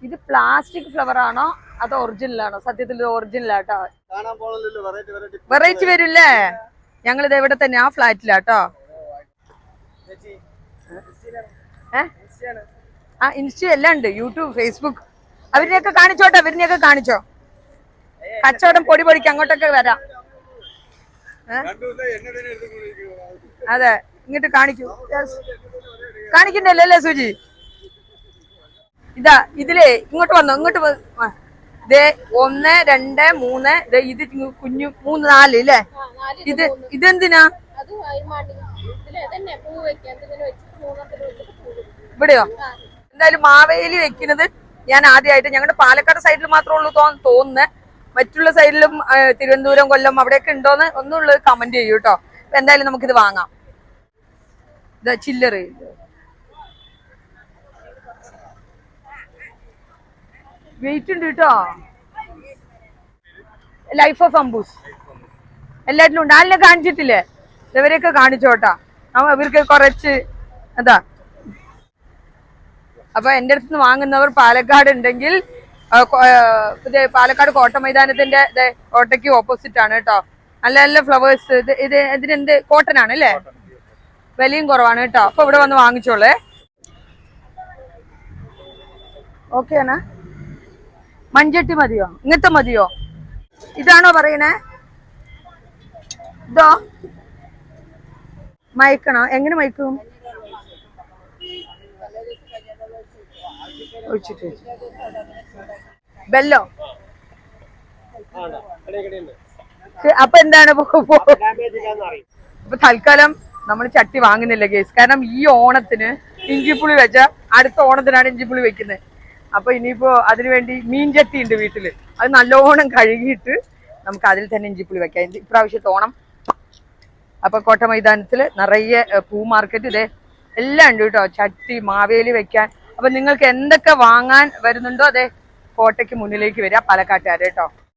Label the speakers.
Speaker 1: ഇത് plastic flower ആണോ അതോ ഒറിജിനൽ ആണോ? സത്യത്തിൽ ഇത് ഒറിജിനൽ ആട്ടോ. വെറൈറ്റി വരില്ലേ? ഞങ്ങളിത് എവിടെ തന്നെ ആ ഫ്ലാറ്റിലാട്ടോ. ആ ഇൻസ്റ്റ എല്ലാം ഉണ്ട്, യൂട്യൂബ്, ഫേസ്ബുക്ക്. അവരിനെയൊക്കെ കാണിച്ചോട്ടെ, അവരിനെയൊക്കെ കാണിച്ചോ. കച്ചവടം പൊടി പൊടിക്ക് അങ്ങോട്ടൊക്കെ വരാം. അതെ, ഇങ്ങോട്ട് കാണിക്കൂ. കാണിക്കണ്ടല്ലോ അല്ലേ സുജി? ഇതാ ഇതിലേ ഇങ്ങോട്ട് വന്നോ, ഇങ്ങോട്ട് ദേ 1 2 3 ഇത് കുഞ്ഞു 3 4 അല്ലേ? ഇതെന്തിനാ? ഇവിടെയോ? എന്തായാലും മാവേലി വെക്കുന്നത് ഞാൻ ആദ്യമായിട്ട്, ഞങ്ങളുടെ പാലക്കാട് സൈഡിൽ മാത്രമേ ഉള്ളൂ തോന്നുന്നത്. മറ്റുള്ള സൈഡിലും തിരുവനന്തപുരം, കൊല്ലം അവിടെയൊക്കെ ഉണ്ടോന്ന് ഒന്നുള്ളത് കമന്റ് ചെയ്യൂ കേട്ടോ. എന്തായാലും നമുക്കിത് വാങ്ങാം. ഇതാ ചില്ലറ്. വെയിറ്റ് ഉണ്ട് കേട്ടോ. ലൈഫ് ഓഫ് അംബൂസ് എല്ലാറ്റിലും ഉണ്ട്. ആലിനെ കാണിച്ചിട്ടില്ലേ? ഇവരെയൊക്കെ കാണിച്ചോട്ടാ. ഇവർക്ക് കുറച്ച് അതാ. അപ്പൊ എന്റെ അടുത്ത് നിന്ന് വാങ്ങുന്നവർ പാലക്കാട് ഉണ്ടെങ്കിൽ പാലക്കാട് കോട്ട മൈതാനത്തിന്റെ കോട്ടയ്ക്ക് ഓപ്പോസിറ്റ് ആണ് കേട്ടോ. നല്ല നല്ല ഫ്ലവേഴ്സ്. ഇതിനെന്ത് കോട്ടൺ ആണ് അല്ലേ? വിലയും കുറവാണ് കേട്ടോ. അപ്പൊ ഇവിടെ വന്ന് വാങ്ങിച്ചോളേ. ഓക്കെ ആണ്. മൺചട്ടി മതിയോ? ഇങ്ങനത്തെ മതിയോ? ഇതാണോ പറയണേ? ഇതോ മയക്കണോ? എങ്ങനെ മയക്കും? ബെല്ലോ. അപ്പൊ എന്താണ്? അപ്പൊ തൽക്കാലം നമ്മൾ ചട്ടി വാങ്ങുന്നില്ല കേസ്. കാരണം ഈ ഓണത്തിന് ഇഞ്ചിപ്പുളി വെച്ച അടുത്ത ഓണത്തിനാണ് ഇഞ്ചിപ്പുളി വെക്കുന്നത്. അപ്പൊ ഇനിയിപ്പോ അതിനുവേണ്ടി മീൻ ചട്ടി ഉണ്ട് വീട്ടില്. അത് നല്ലോണം കഴുകിയിട്ട് നമുക്ക് അതിൽ തന്നെ ഇഞ്ചിപ്പുളി വെക്കാം ഇപ്രാവശ്യത്തെ ഓണം. അപ്പൊ കോട്ട മൈതാനത്തില് നിറയെ പൂ മാർക്കറ്റ് ഇതേ എല്ലാം ഉണ്ട് കേട്ടോ. ചട്ടി, മാവേലി വെക്കാൻ. അപ്പൊ നിങ്ങൾക്ക് എന്തൊക്കെ വാങ്ങാൻ വരുന്നുണ്ടോ അതെ കോട്ടയ്ക്ക് മുന്നിലേക്ക് വരിക, പാലക്കാട്ടുകാര് കേട്ടോ.